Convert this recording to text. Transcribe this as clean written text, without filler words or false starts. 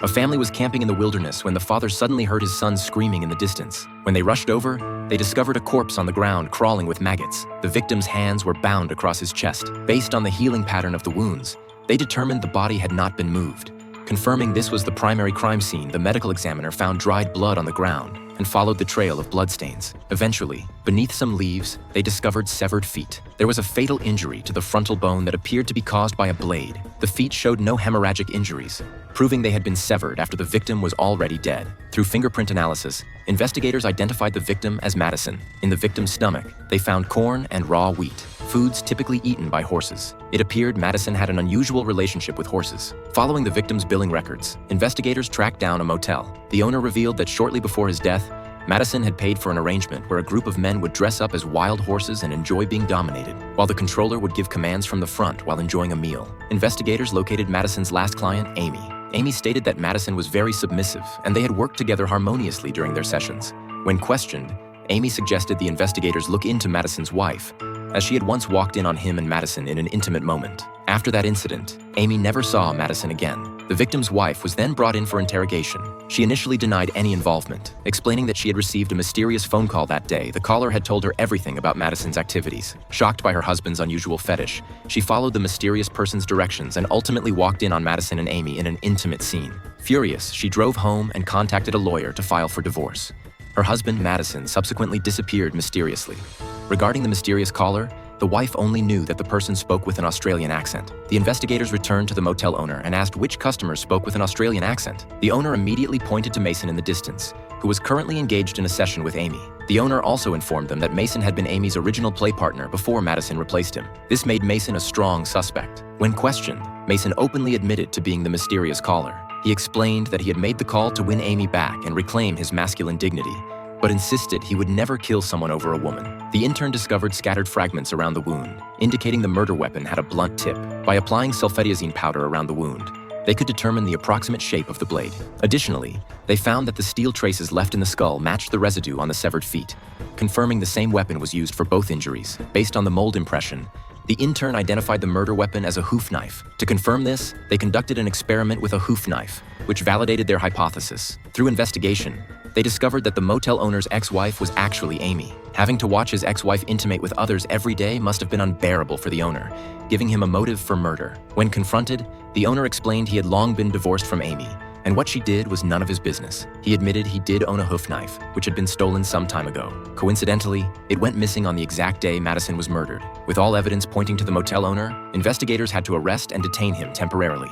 A family was camping in the wilderness when the father suddenly heard his son screaming in the distance. When they rushed over, they discovered a corpse on the ground crawling with maggots. The victim's hands were bound across his chest. Based on the healing pattern of the wounds, they determined the body had not been moved. Confirming this was the primary crime scene, the medical examiner found dried blood on the ground and followed the trail of bloodstains. Eventually, beneath some leaves, they discovered severed feet. There was a fatal injury to the frontal bone that appeared to be caused by a blade. The feet showed no hemorrhagic injuries, proving they had been severed after the victim was already dead. Through fingerprint analysis, investigators identified the victim as Madison. In the victim's stomach, they found corn and raw wheat, foods typically eaten by horses. It appeared Madison had an unusual relationship with horses. Following the victim's billing records, investigators tracked down a motel. The owner revealed that shortly before his death, Madison had paid for an arrangement where a group of men would dress up as wild horses and enjoy being dominated, while the controller would give commands from the front while enjoying a meal. Investigators located Madison's last client, Amy. Amy stated that Madison was very submissive and they had worked together harmoniously during their sessions. When questioned, Amy suggested the investigators look into Madison's wife, as she had once walked in on him and Madison in an intimate moment. After that incident, Amy never saw Madison again. The victim's wife was then brought in for interrogation. She initially denied any involvement, explaining that she had received a mysterious phone call that day. The caller had told her everything about Madison's activities. Shocked by her husband's unusual fetish, she followed the mysterious person's directions and ultimately walked in on Madison and Amy in an intimate scene. Furious, she drove home and contacted a lawyer to file for divorce. Her husband, Madison, subsequently disappeared mysteriously. Regarding the mysterious caller, the wife only knew that the person spoke with an Australian accent. The investigators returned to the motel owner and asked which customers spoke with an Australian accent. The owner immediately pointed to Mason in the distance, who was currently engaged in a session with Amy. The owner also informed them that Mason had been Amy's original play partner before Madison replaced him. This made Mason a strong suspect. When questioned, Mason openly admitted to being the mysterious caller. He explained that he had made the call to win Amy back and reclaim his masculine dignity, but insisted he would never kill someone over a woman. The intern discovered scattered fragments around the wound, indicating the murder weapon had a blunt tip. By applying sulfadiazine powder around the wound, they could determine the approximate shape of the blade. Additionally, they found that the steel traces left in the skull matched the residue on the severed feet, confirming the same weapon was used for both injuries. Based on the mold impression, the intern identified the murder weapon as a hoof knife. To confirm this, they conducted an experiment with a hoof knife, which validated their hypothesis. Through investigation, they discovered that the motel owner's ex-wife was actually Amy. Having to watch his ex-wife intimate with others every day must have been unbearable for the owner, giving him a motive for murder. When confronted, the owner explained he had long been divorced from Amy, and what she did was none of his business. He admitted he did own a hoof knife, which had been stolen some time ago. Coincidentally, it went missing on the exact day Madison was murdered. With all evidence pointing to the motel owner, investigators had to arrest and detain him temporarily.